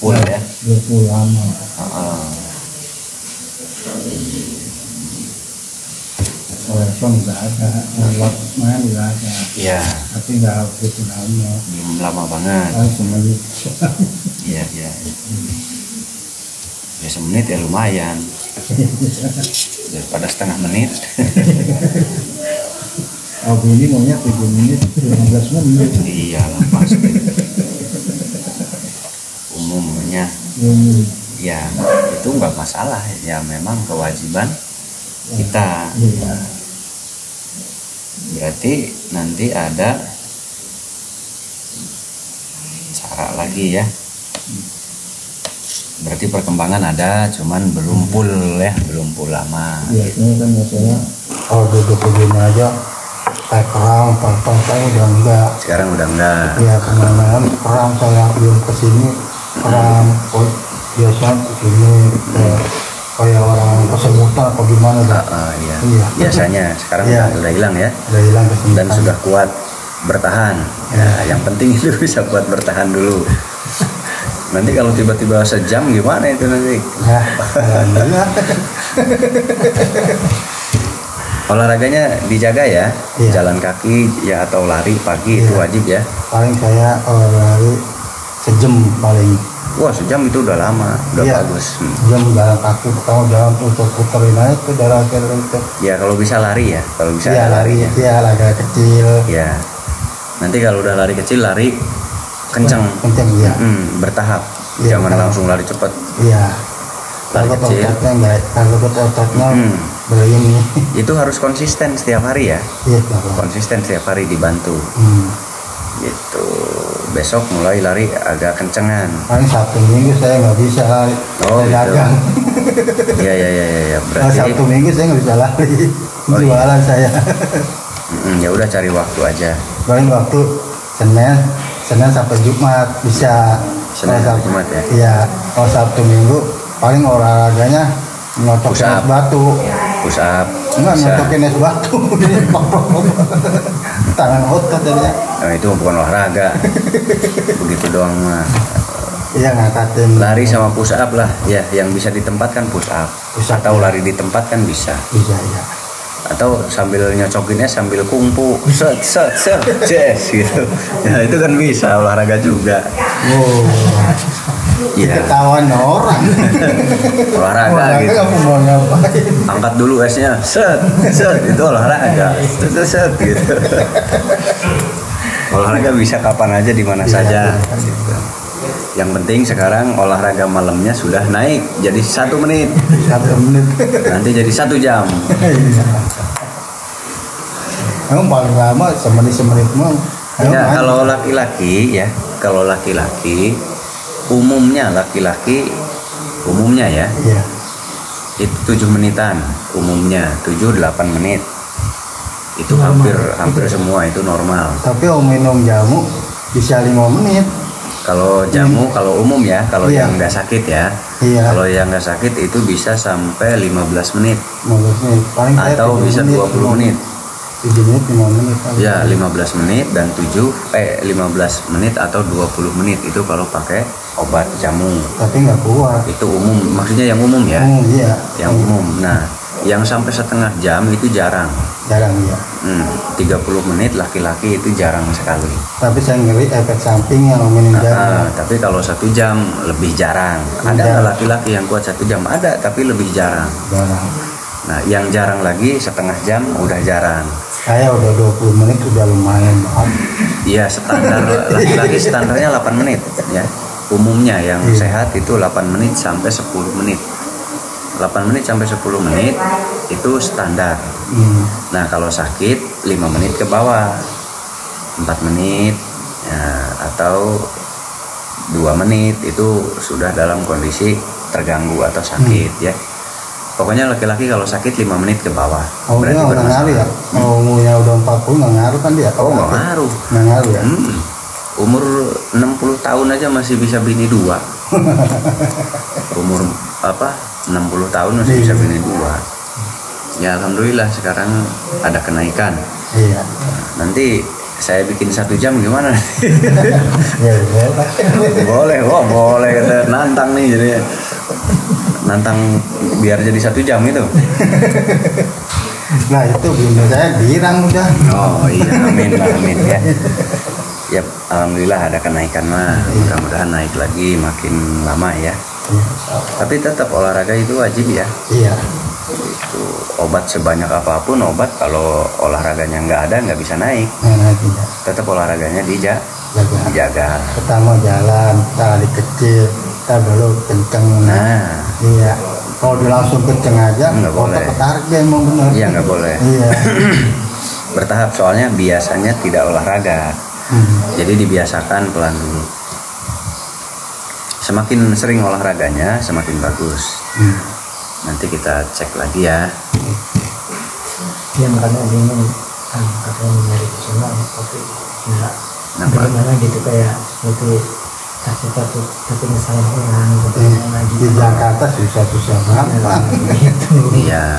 full ya. Full lama. Telepon nggak ada, main nggak ada. Iya. Tapi nggak begitu lama. Belum lama banget. Semenit. Iya. Ya semenit ya lumayan. Daripada setengah menit. Oh ini maunya 7 menit, 15 menit. Iya lah pasti. Umumnya. Ya itu nggak masalah. Ya memang kewajiban kita. Iya. Berarti nanti ada cara lagi ya. Berarti perkembangan ada, cuman belum full ya, belum full lama. Biasanya kan biasanya kalau duduk begini aja kayak perang, saya udah enggak. Sekarang udah enggak. Iya kemana-mana perang, saya belum kesini perang. Biasanya begini kayak orang kesemutan atau gimana dah. Iya. Iya. Biasanya sekarang udah hilang ya. Udah hilang kesemutan. Dan sudah kuat bertahan. Ya, yang penting itu bisa kuat bertahan dulu. Nanti kalau tiba-tiba sejam gimana itu nanti? Ya, alhamdulillah. Olahraganya dijaga ya. Iya. Jalan kaki ya atau lari pagi itu wajib ya. Paling saya lari sejam paling. Wah, sejam itu udah lama, udah bagus. Jam jalan kaki, pertama jalan puter-puterin aja tuh darah itu. Ya kalau bisa lari ya, kalau bisa lari ya, lari kecil. Ya. Nanti kalau udah lari kecil lari kencang. Kencang ya. Bertahap. Ya, jangan langsung lari cepat. Iya. Lari kecil. Kalau ototnya begini. Itu harus konsisten setiap hari ya. Iya. Konsisten setiap hari dibantu. Gitu. Besok mulai lari agak kencengan. Paling Sabtu Minggu saya nggak bisa lari. Oh gitu. Iya. Berarti Sabtu Minggu saya nggak bisa lari. Jualan saya. Ya udah cari waktu aja. Paling waktu Senin sampai Jumat bisa. Senin sampai Jumat ya. Iya. Kalau Sabtu Minggu paling olahraganya ngotokin es batu. Push up. Enggak ngotokin es batu. Tangan otot jadinya. Nah, itu bukan olahraga. Begitu doang mah. Iya ngangkatin. Lari sama push up lah ya, yang bisa ditempatkan push up. Atau lari di tempat kan bisa. Bisa ya. Atau sambil nyocokinnya sambil kungfu set gitu. Ya itu kan bisa olahraga juga. Oh. Iya. Ketahuan orang. Olahraga gitu. Kamu mau ngapain? Angkat dulu esnya, set itu olahraga. Set gitu. Olahraga bisa kapan aja di mana saja. Gitu. Yang penting sekarang olahraga malamnya sudah naik jadi 1 menit. 1 menit. Nanti jadi 1 jam. Emang paling lama semenit mah. Ya, kalau laki-laki umumnya ya. Iya. Itu 7 menitan umumnya, 7-8 menit. Itu hampir semua itu normal. Tapi minum jamu bisa 5 menit. Kalau jamu, kalau umum ya, kalau yang nggak sakit ya. Iya. Kalau yang nggak sakit itu bisa sampai 15 menit. 15 menit. Paling atau bisa 20 menit. 7 menit, 5 menit. Ya, 15 menit dan 15 menit atau 20 menit itu kalau pakai obat jamu. Tapi nggak kuat. Itu umum, maksudnya yang umum ya. Iya. Yang umum. Nah, yang sampai setengah jam itu jarang. Jarang ya. 30 menit laki-laki itu jarang sekali. Tapi saya ngeri efek sampingnya minum jamu. Tapi kalau 1 jam lebih jarang. Ada nggak laki-laki yang kuat 1 jam? Ada, tapi lebih jarang. Nah, yang jarang lagi setengah jam udah jarang. Saya udah 20 menit udah lumayan banget. Iya, standar laki-laki standarnya 8 menit ya. Umumnya yang sehat itu 8 menit sampai 10 menit. 8 menit sampai 10 menit itu standar. Nah, kalau sakit 5 menit ke bawah. 4 menit ya, atau 2 menit itu sudah dalam kondisi terganggu atau sakit ya. Pokoknya laki-laki kalau sakit 5 menit ke bawah. Oh, berarti udah ngaruh ya? Umurnya udah 40 nggak ngaruh kan dia? Oh, nggak ngaruh. Nggak ngaruh ya? Umur 60 tahun aja masih bisa bini 2. Umur 60 tahun masih bisa bini 2. Ya alhamdulillah sekarang ada kenaikan. Iya. Nanti saya bikin 1 jam gimana? Ya boleh. boleh kata nantang nih jadi nantang biar jadi 1 jam itu. Nah itu bunda saya girang udah. Oh iya, amin ya. Ya alhamdulillah ada kenaikan mah, mudah-mudahan naik lagi makin lama ya. Tapi tetap olahraga itu wajib ya. Iya. Itu obat sebanyak apapun obat kalau olahraganya nggak ada nggak bisa naik. Nah, tidak. Tetap olahraganya dijaga. Pertama jalan, kita lari kecil, kita belok kenceng. Nah, iya. Kalau dia langsung kenceng aja, nggak boleh. Ketarik dia emang benar. Iya nggak boleh. Iya. Bertahap soalnya biasanya tidak olahraga. Jadi dibiasakan pelan dulu. Semakin sering olahraganya semakin bagus. Nanti kita cek lagi ya. Dia makanya bingung katanya nyari kesana tapi nggak bagaimana gitu kayak seperti kasih tapi ngesalah orang Di Jakarta susah banget. gitu. Iya.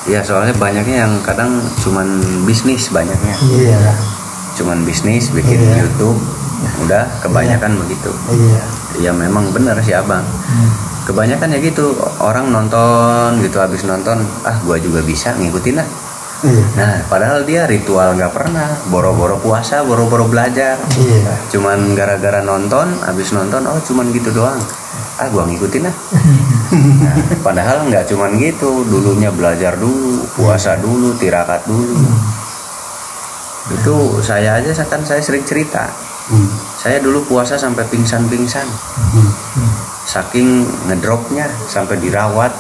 Iya soalnya banyaknya yang kadang cuman bisnis banyaknya. Iya. Cuman bisnis bikin YouTube. Udah kebanyakan begitu. Iya. Ya memang benar sih abang. Kebanyakan ya gitu orang nonton gitu habis nonton gua juga bisa ngikutin lah. Iya. Nah padahal dia ritual nggak pernah boro-boro puasa boro-boro belajar. Iya. Cuman gara-gara nonton habis nonton cuman gitu doang gua ngikutin lah. Nah, padahal nggak cuman gitu dulunya belajar dulu puasa dulu tirakat dulu. Itu saya aja kan saya sering cerita. Saya dulu puasa sampai pingsan-pingsan. Saking ngedropnya sampai dirawat.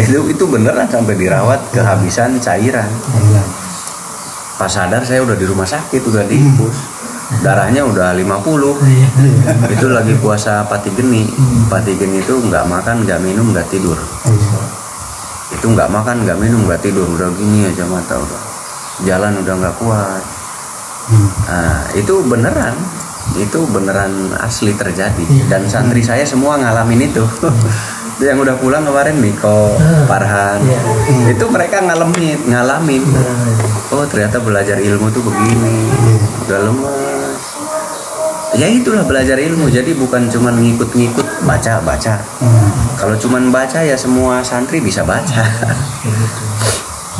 Itu beneran sampai dirawat kehabisan cairan. Pas sadar saya udah di rumah sakit udah diinfus. Darahnya udah 50. Itu lagi puasa pati geni. Pati geni itu nggak makan, nggak minum, nggak tidur. Itu nggak makan, nggak minum, nggak tidur. Udah gini aja mata udah. Jalan udah nggak kuat. Nah, itu beneran asli terjadi dan santri saya semua ngalamin itu. Yang udah pulang kemarin Miko, Farhan, itu mereka ngalamin. Oh ternyata belajar ilmu tuh begini, udah lemas. Ya itulah belajar ilmu. Jadi bukan cuman ngikut-ngikut baca. Kalau cuman baca ya semua santri bisa baca.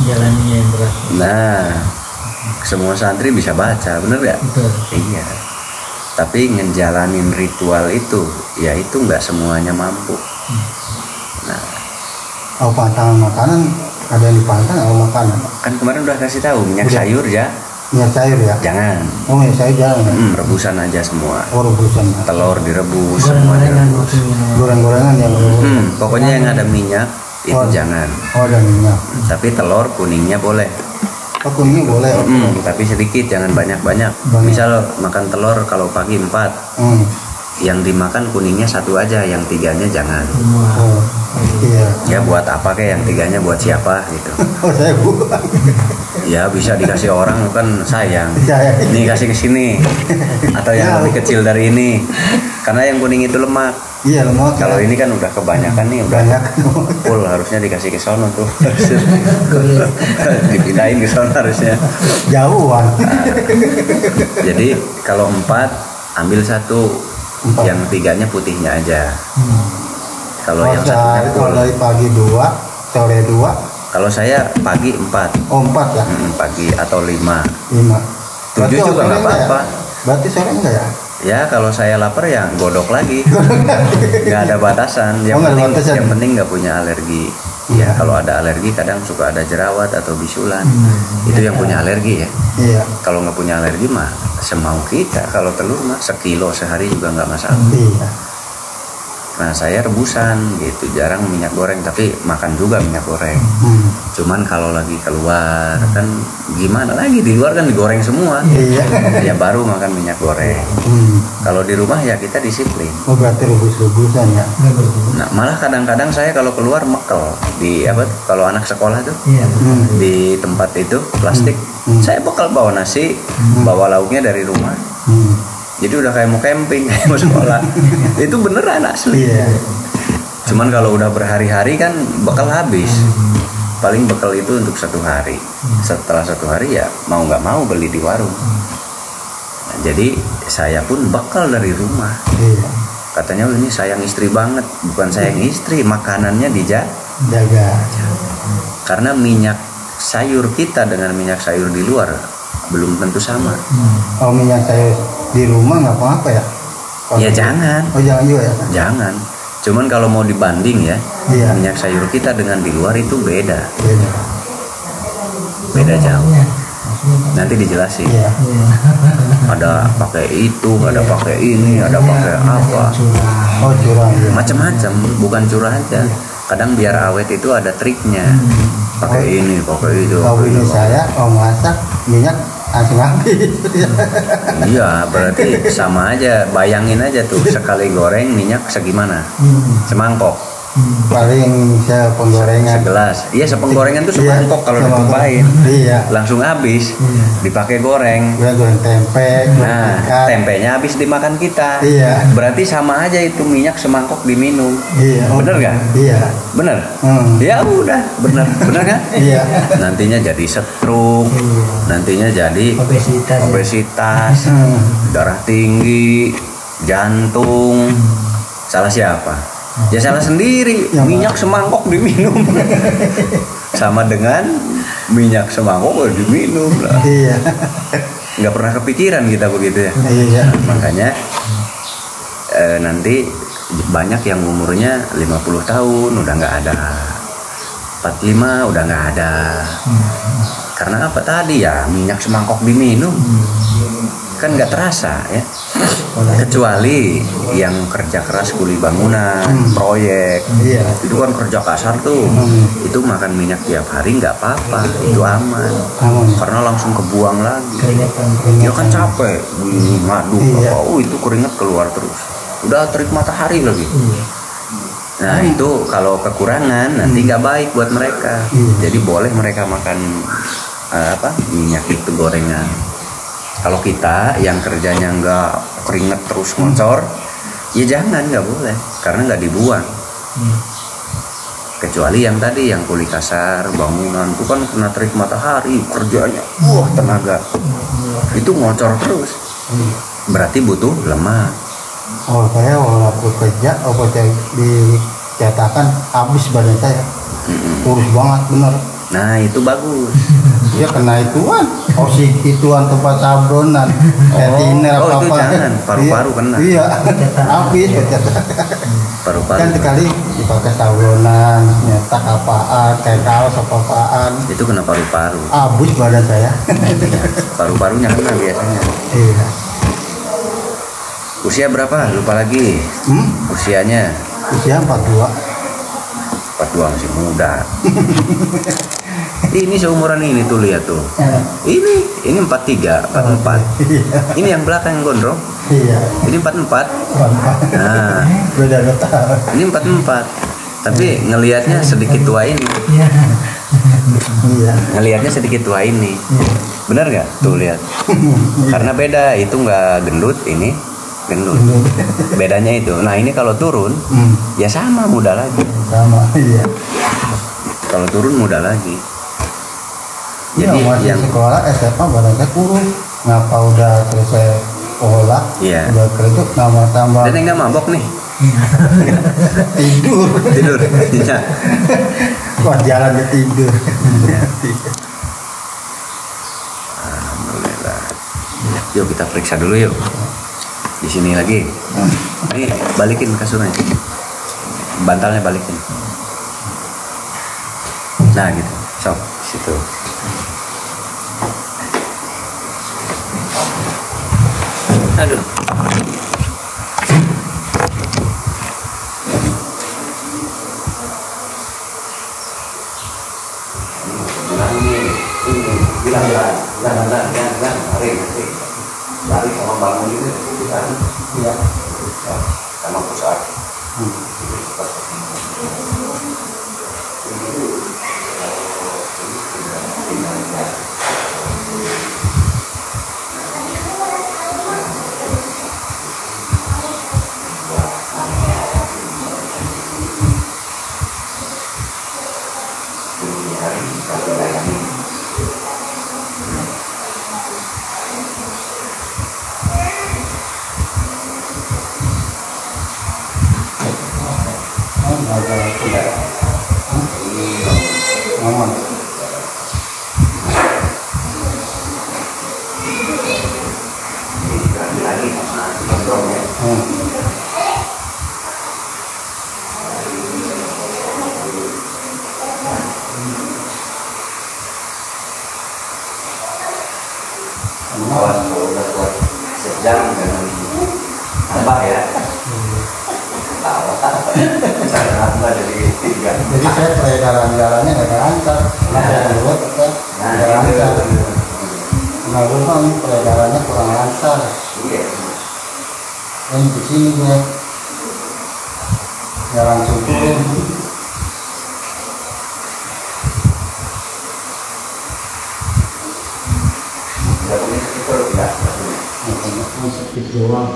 Jalannya yang berat. Nah, semua santri bisa baca, bener gak? Betul. Iya. Tapi ngejalanin ritual itu, ya itu nggak semuanya mampu. Nah, pantangan makanan ada yang dipantang atau makanan? kan kemarin udah kasih tahu minyak sayur ya. Minyak cair ya? Jangan. Oh minyak cair jangan. Rebusan aja semua. Oh rebusan. Telur direbus, semua direbus. Goreng-gorengan yang. Pokoknya yang ada minyak itu jangan. Oh ada minyak. Tapi telur kuningnya boleh. Oh kuningnya boleh. Tapi sedikit, jangan banyak-banyak. Misal makan telur kalau pagi 4, yang dimakan kuningnya 1 aja, yang 3-nya jangan. Oh, iya. Ya buat apa kayak yang 3-nya buat siapa gitu. Oh saya buat. Ya bisa dikasih orang kan sayang. Ini kasih ke sini. Atau yang lebih kecil dari ini. Karena yang kuning itu lemak. Iya lemak. Kalau ini kan udah kebanyakan nih, udah banyak. Full harusnya dikasih ke sono tuh. Dipindahin ke sono harusnya. Jauhan. Jadi kalau 4 ambil 1, yang 3-nya putihnya aja. Kalau yang satunya kalau dari pagi 2, sore 2. Kalau saya pagi 4. Oh 4 ya? Pagi atau 5. 5. 7 juga nggak apa-apa. Berarti sore enggak ya? Ya kalau saya lapar ya godok lagi. Nggak ada batasan. Yang penting nggak punya alergi. Ya kalau ada alergi kadang suka ada jerawat atau bisulan. Itu yang punya alergi ya. Iya. Kalau nggak punya alergi mah semau kita. Kalau telur mah sekilo sehari juga nggak masalah. Iya. Nah saya rebusan gitu, jarang minyak goreng, tapi makan juga minyak goreng. Cuman kalau lagi keluar kan gimana lagi, di luar kan digoreng semua. Iya. Ya baru makan minyak goreng. Kalau di rumah ya kita disiplin. Oh berarti rebus-rebusan ya? Nah malah kadang-kadang saya kalau keluar mekel di kalau anak sekolah tuh di tempat itu plastik, saya bekal bawa nasi, bawa lauknya dari rumah. Jadi udah kayak mau camping, kayak mau sekolah. Itu beneran asli. Iya. Cuman kalau udah berhari-hari kan bekal habis. Paling bekal itu untuk 1 hari. Setelah 1 hari ya mau nggak mau beli di warung. Jadi saya pun bekal dari rumah. Iya. Katanya ini sayang istri banget, bukan sayang istri, makanannya Jaga. karena minyak sayur kita dengan minyak sayur di luar belum tentu sama. Oh, minyak sayur di rumah nggak apa-apa ya? Ya jangan. Oh, jangan juga ya? Jangan. Cuman kalau mau dibanding ya, Iya. minyak sayur kita dengan di luar itu beda. Iya. Beda jauh. Iya. Nanti dijelasin. Iya. Iya. Ada pakai itu, ada pakai ini, ada pakai apa. Curang. Oh, curang. Iya. Macam-macam, bukan curah aja. Kadang biar awet itu ada triknya. Pakai ini, pakai itu. Kalau pakai ini itu. saya mau masak minyak langsung habis. Iya, berarti sama aja. Bayangin aja tuh, sekali goreng minyak segimana? Semangkok, Paling saya penggorengan. segelas. Iya, sepenggorengan tuh Iya, semangkok kalau semangkok. ditumpahin. Iya. Langsung habis. Iya. Dipakai goreng. Gue goreng tempe, goreng Nah, ikan. tempenya habis dimakan kita. Iya. Berarti sama aja itu minyak semangkok diminum. Iya. Oh, Bener nggak? Iya. Bener? Hmm. Ya udah, bener. Bener kan? Iya. Nantinya jadi stroke, Iya. nantinya jadi Obesitas. obesitas, Hmm. darah tinggi, jantung. Salah siapa? Ya salah sendiri. Ya, Minyak semangkok diminum. Sama dengan minyak semangkok diminum lah. Iya. Nggak pernah kepikiran kita begitu ya. Iya. Makanya nanti banyak yang umurnya 50 tahun udah nggak ada, 45 udah nggak ada. Karena apa tadi ya, minyak semangkok diminum. Kan nggak terasa ya. Kecuali yang kerja keras kuli bangunan, proyek, Iya. itu kan kerja kasar tuh. Itu makan minyak tiap hari nggak apa-apa, itu aman. Aman. Karena langsung kebuang lagi. Keringetan. Ya kan capek, ngadu, Iya. itu keringet keluar terus. Udah terik matahari lagi. Iya. Nah itu kalau kekurangan nanti nggak baik buat mereka. Iya. Jadi boleh mereka makan minyak itu gorengan. Kalau kita yang kerjanya nggak keringet terus ngocor, ya jangan, nggak boleh, karena nggak dibuang. Kecuali yang tadi yang kuli kasar, bangunan itu kan kena terik matahari, kerjanya, tenaga, itu ngocor terus. Berarti butuh lemak. Oh, saya walaupun kerja, dicetakan habis badan saya. Kurus banget, bener. Nah itu bagus. Dia kena ituan, ituan tempat sabronan, tiner oh, apa itu jangan, paru-paru kena. Iya, habis pencetakan. Paru-paru Kan sekali dipakai sabronan, nyetak apaan, kayak kaos apaan, itu kena paru-paru. habis badan saya. Paru-parunya kena biasanya. Iya. Usia berapa? Lupa lagi. Usianya Usia 42. 42, masih muda. Ini seumuran ini tuh, lihat tuh. Ini 43, 44. Ini yang belakang yang gondrong. Iya. Ini 44. Nah, Beda tahun. ini 44. Tapi ngelihatnya sedikit tua ini. Iya. Iya. Ngelihatnya sedikit tua ini. Benar nggak? Tuh lihat. Karena beda, itu nggak gendut, ini gendut. Bedanya itu. Nah ini kalau turun, ya sama, muda lagi. Sama, iya. Kalau turun muda lagi. Jadi masih yang sekolah SMA badan saya kurus. Ngapa udah selesai sekolah, Iya. udah kerja tambah dan yang nggak mabok nih, tidur. Iya. Wah, jalan ke tidur. Alhamdulillah. Yuk kita periksa dulu yuk. Di sini lagi. Ini balikin kasurnya. Bantalnya balikin. Nah gitu. Sok situ. Aduh. Bilang, lari sama bangun itu kita, Iya. sama pusat. ada Tidak. Ini ngomong. lagi sama gondrong ya. Awas kalau udah kuat sejam jangan tambah ya. Tahu cara nambah dari 3. Jadi saya peredaran jalannya nggak lancar. Saya keluar kita nggak lancar. Nah, rumah peredarannya kurang lancar. Iya. Yang di sini dia nggak langsung turun. Udah punya stiker enggak? Sakit doang.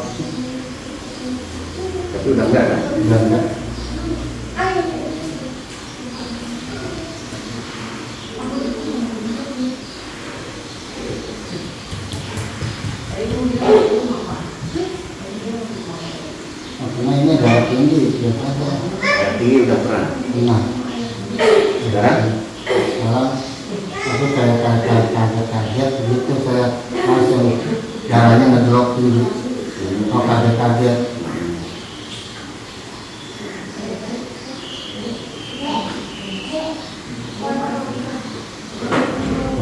Tapi udah enggak kan? Udah enggak. Makanya ini darah tinggi biasanya. Yang tinggi udah pernah. Nah, Sekarang? sekarang aku kayak kaget begitu saya langsung darahnya ngedrop dulu. Oh kaget.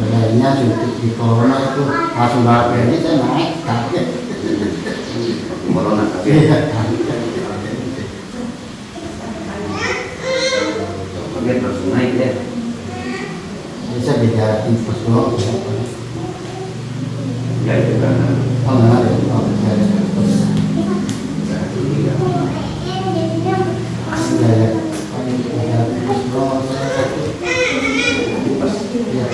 Kayaknya suntik di corona itu langsung darah tinggi saya naik kaget. Corona tapi Iya. kaget langsung naik ya. Bisa bicara tipes doang. Ya itu kan. Oh enggak ada. Oh saya ada tipes. Udah tinggi ya. Saya ada tipes doang. Saya sakit. Pas Iya.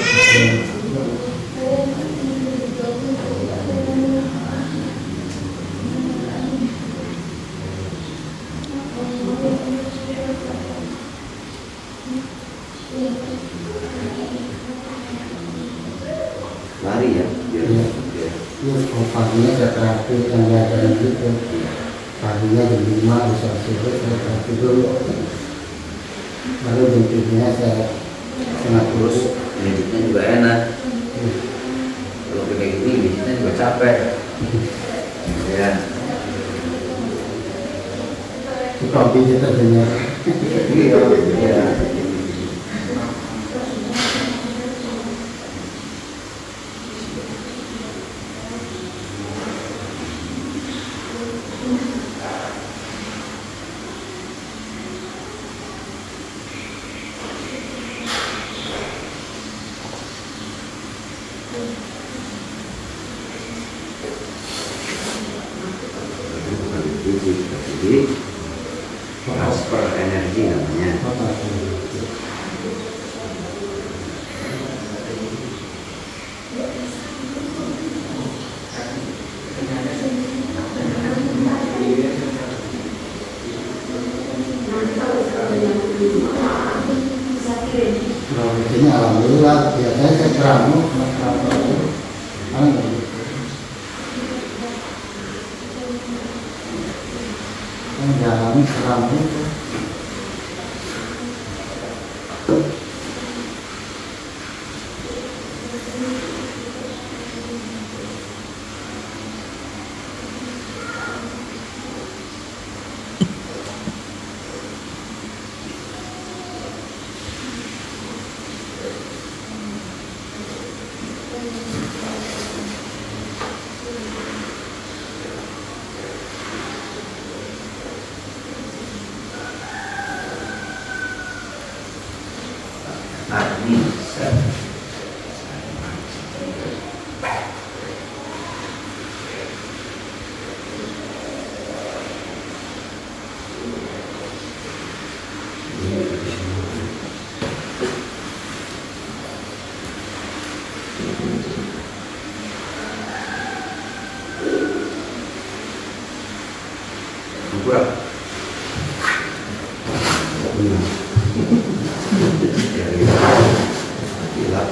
lari ya. Biar Iya. biar Iya, kalau paginya saya terapi yang diajarin gitu. Paginya jam 5 bisa subuh saya terapi dulu. Baru jam 3 saya kena terus kurus. meditnya juga enak. Kalau kayak gini meditnya juga capek. Ya. Suka pijit aja. Iya. Iya. Jadi transfer energi namanya. Kalau di sini alhamdulillah biasanya saya keramu, yang jalani keramu itu. Bisa. Kurang. Gila.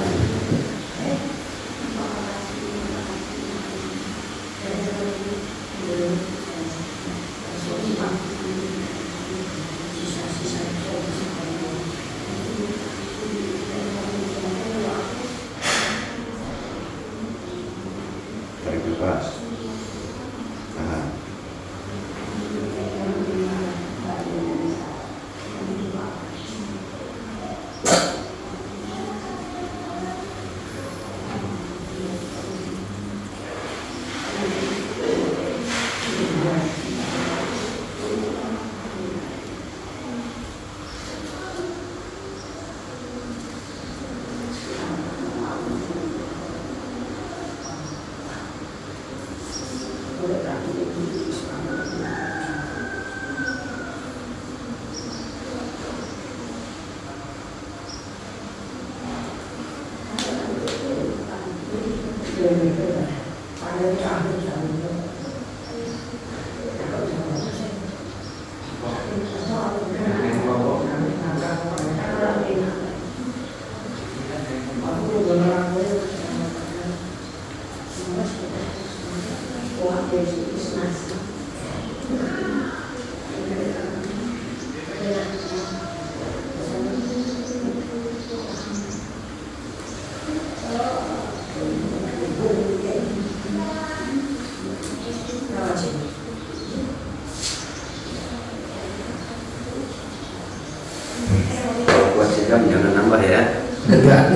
Buat sikap jangan nambah ya. Enggak.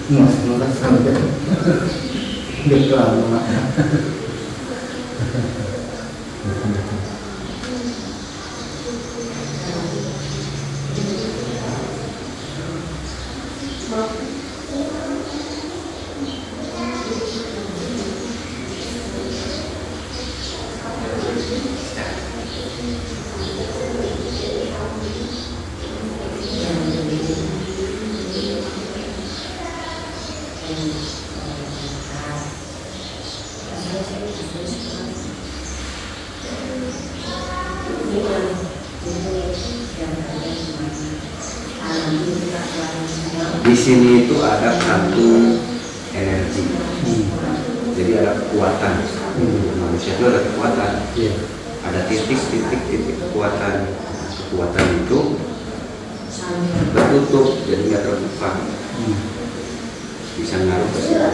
Mas sampai deklam mak. Di sini itu ada kantung energi, jadi ada kekuatan. Manusia itu ada kekuatan, ada titik-titik kekuatan. Kekuatan itu tertutup, jadi nggak terbuka, bisa ngaruh ke situ.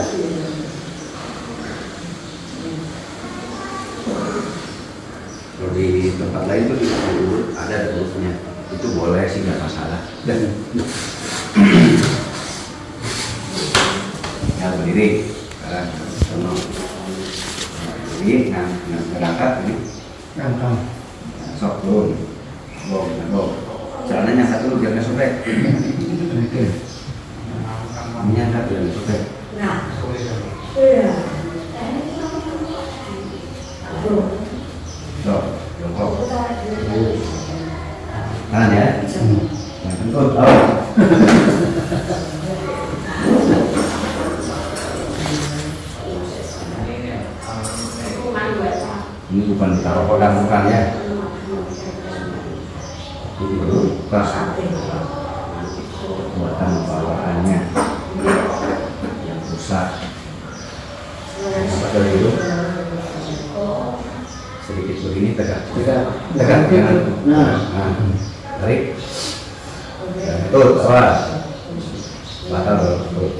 Kalau di tempat lain tuh di urut ada urutnya, itu boleh sih nggak masalah. Ya berdiri sekarang sono berdiri, nah berangkat ini sok turun jalannya satu dulu biar nggak sobek, ini angkat biar nggak sobek. Sok jongkok kanan ya, yang kentut ini bukan ditaruh kodam, bukan ya, ini baru pas buatan bawaannya yang rusak. Apa dulu sedikit begini, tegak jangan, tarik tuh, awas batal tuh.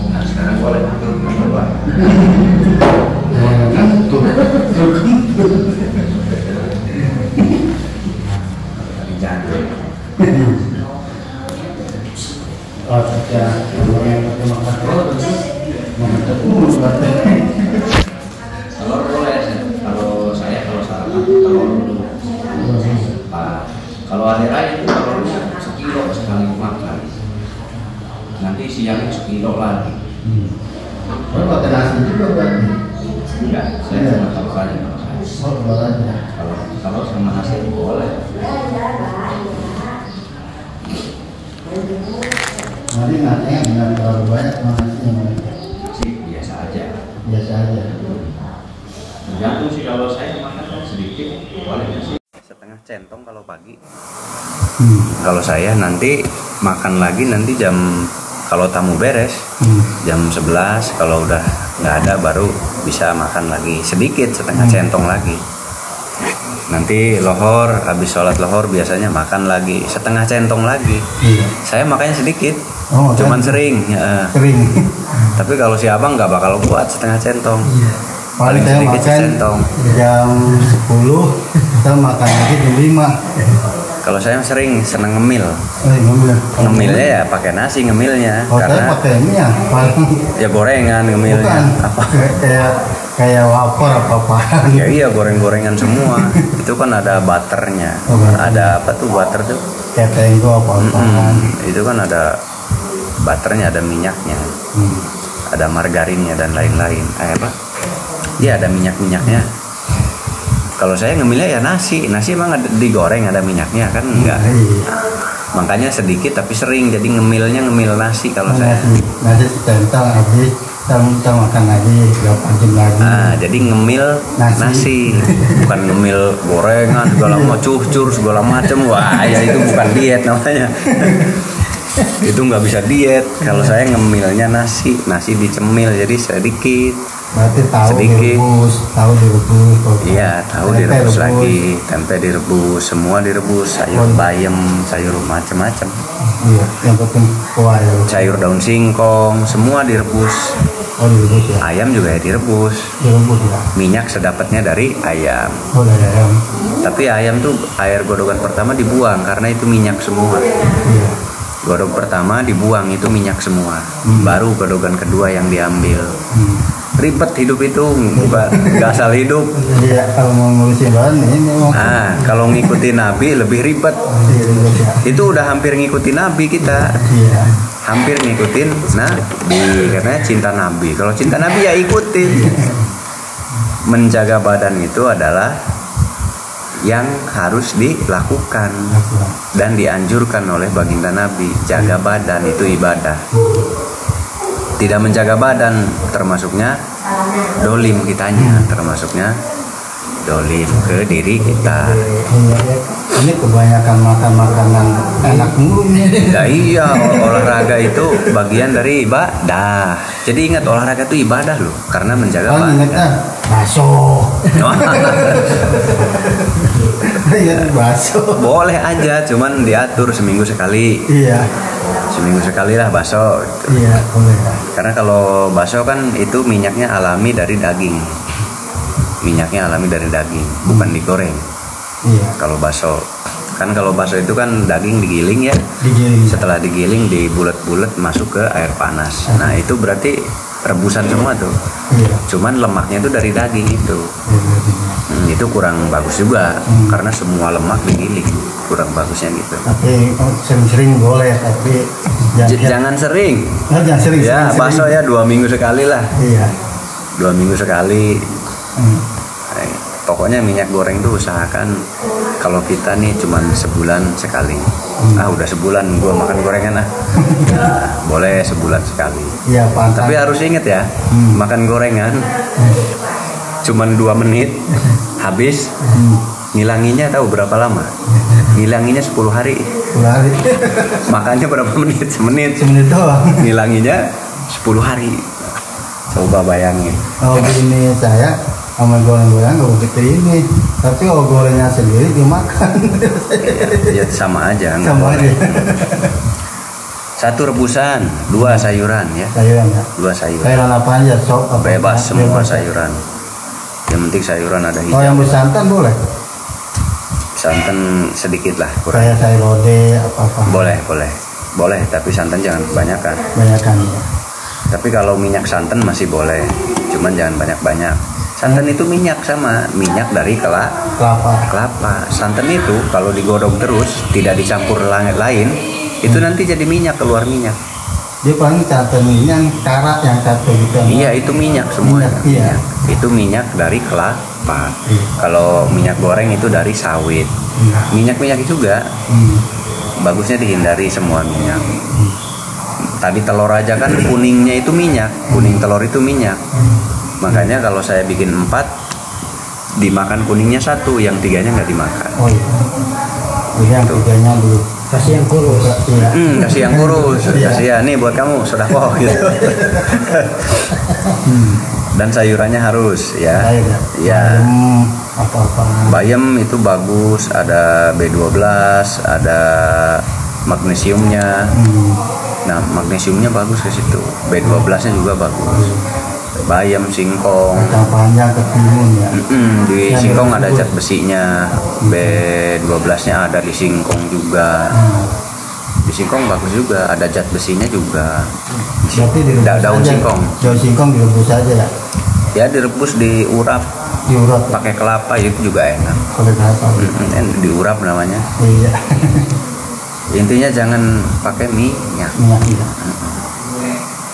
Nah sekarang boleh atur coba. Oh, ya, yang pakai makan Telur boleh, kalau sarapan telur dulu. Kalau hari raya itu telurnya sekilo sekali makan. Nanti siangnya sekilo lagi. Kalau pakai nasi juga berarti? Enggak, saya cuma telur aja kalau saya. Oh, telur aja. Kalau sama nasi boleh. Nanti nasinya dengan terlalu banyak nasinya. Nasi biasa aja. Biasa aja. Tergantung sih, kalau saya makan sedikit boleh sih. Setengah centong kalau pagi. Kalau saya nanti makan lagi nanti kalau tamu beres jam 11, kalau udah nggak ada baru bisa makan lagi sedikit, setengah centong lagi. Nanti lohor, habis sholat lohor biasanya makan lagi setengah centong lagi. Saya makannya sedikit, cuman sering ya. Tapi kalau si abang nggak bakal kuat setengah centong. Paling saya makan centong. jam 10, kita makan lagi jam 5. Kalau saya seneng ngemil. Ngemil. Ngemilnya ya pakai nasi ngemilnya. Kalau saya pakai mie ya, paling ya gorengan ngemilnya. bukan. Apa? Kayak kayak wafer apa-apaan. Ya iya, goreng-gorengan semua. Itu kan ada butternya. Ada apa tuh butter tuh? Kayak tenggo apa-apaan. Itu kan ada butternya, ada minyaknya, ada margarinnya dan lain-lain. Apa? Iya, ada minyak-minyaknya. Kalau saya ngemilnya ya nasi emang digoreng ada minyaknya kan enggak. Makanya sedikit tapi sering, jadi ngemil nasi kalau saya. Nasi centang habis, kita makan lagi, 8 jam lagi. Jadi ngemil nasi. Bukan ngemil gorengan segala macam, cucur segala macam. Wah, ya itu bukan diet namanya. Itu nggak bisa diet. Kalau saya ngemilnya nasi dicemil jadi sedikit. Berarti tahu sedikit. Tahu direbus. Iya, tahu direbus lagi, tempe direbus, semua direbus, sayur bayam, sayur macam-macam. Iya, yang penting kuah ya. Sayur daun singkong, semua direbus. Oh, direbus ya. Ayam juga ya direbus. Direbus ya. Minyak sedapatnya dari ayam. Oh, dari ayam. Tapi ayam tuh air godokan pertama dibuang karena itu minyak semua. Iya. Godok pertama dibuang itu minyak semua. Baru godokan kedua yang diambil. Ribet hidup itu, bukan nggak asal hidup. Iya, kalau mau ngurusin bahan ini mau. Kalau ngikutin Nabi lebih ribet. Itu udah hampir ngikutin Nabi kita. Iya. Hampir ngikutin Nabi karena cinta Nabi. Kalau cinta Nabi ya ikutin. Menjaga badan itu adalah yang harus dilakukan dan dianjurkan oleh baginda Nabi. Jaga badan itu ibadah. Tidak menjaga badan termasuknya dolim kitanya, termasuknya dolim ke diri kita. Ini kebanyakan makan makanan enak mulu nih. Ya iya, olahraga itu bagian dari ibadah. Jadi ingat olahraga itu ibadah loh, karena menjaga badan. Bakso. Iya, bakso. Boleh aja, cuman diatur seminggu sekali. Iya. Seminggu sekali lah bakso. Iya, boleh. Karena kalau bakso kan itu minyaknya alami dari daging. Minyaknya alami dari daging, bukan digoreng. Iya. Kalau bakso itu kan daging digiling ya. Digiling. Setelah digiling dibulet-bulet masuk ke air panas. Nah, itu berarti rebusan semua tuh. Iya. Cuman lemaknya itu dari daging itu. Itu kurang bagus juga karena semua lemak digiling. Kurang bagusnya gitu. Tapi sering-sering boleh, tapi jangan sering. Jangan sering. Ya, bakso ya 2 minggu sekali lah. Iya. 2 minggu sekali. Pokoknya minyak goreng tuh usahakan kalau kita nih cuman sebulan sekali. Udah sebulan gua makan gorengan boleh sebulan sekali. Iya, tapi harus inget ya, makan gorengan cuman 2 menit habis. Ngilanginya tahu berapa lama? Ngilanginya 10 hari. 10 hari. Makannya berapa menit? Semenit doang. Ngilanginya 10 hari. Coba bayangin. Oh, ini saya sama goreng-goreng gak begitu ini, tapi kalau gorengnya sendiri dimakan. Ya sama aja. Sama aja. 1 rebusan, 2 sayuran ya. Sayuran ya. 2 sayuran. Sayuran apa aja, sop apa? Bebas semua sayuran. Yang penting sayuran ada hijau. Oh, yang bersantan boleh? Santan sedikit lah, kurang. Kayak sayur lodeh apa-apa. Boleh, tapi santan jangan kebanyakan. Banyakan ya. Tapi kalau minyak santan masih boleh, cuman jangan banyak-banyak. Santan itu minyak dari kelapa. Santan itu kalau digodok terus tidak dicampur lain, itu nanti jadi minyak, keluar minyak. Dia paling santannya yang karat yang satu gitu. Iya, itu minyak semua. Iya. Itu minyak dari kelapa. Kalau minyak goreng itu dari sawit. Minyak juga. Bagusnya dihindari semua minyak. Tadi telur aja kan kuningnya itu minyak, kuning telur itu minyak. Makanya kalau saya bikin 4, dimakan kuningnya 1, yang 3-nya nggak dimakan. Oh iya. Yang 3-nya dulu. Kasih yang kurus. Kasih yang kurus. Kasih ya, nih buat kamu, sodako gitu. Dan sayurannya harus ya. Ya. Apa-apa. Bayam itu bagus, ada B12, ada magnesiumnya. Nah, magnesiumnya bagus ke situ. B12-nya juga bagus. Bayam, singkong. Panjang ke timun ya. Di singkong ada zat besinya. B12-nya ada di singkong juga. Di singkong bagus juga, ada zat besinya juga. Berarti daun singkong. Daun singkong direbus aja ya. Ya direbus, diurap diurap pakai kelapa itu juga enak. pakai kelapa. Diurap namanya. Iya. Intinya jangan pakai minyak. Minyak iya.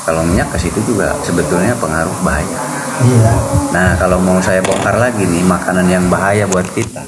Kalau minyak ke situ juga sebetulnya pengaruh bahaya. Iya. Nah, kalau mau saya bongkar lagi nih makanan yang bahaya buat kita,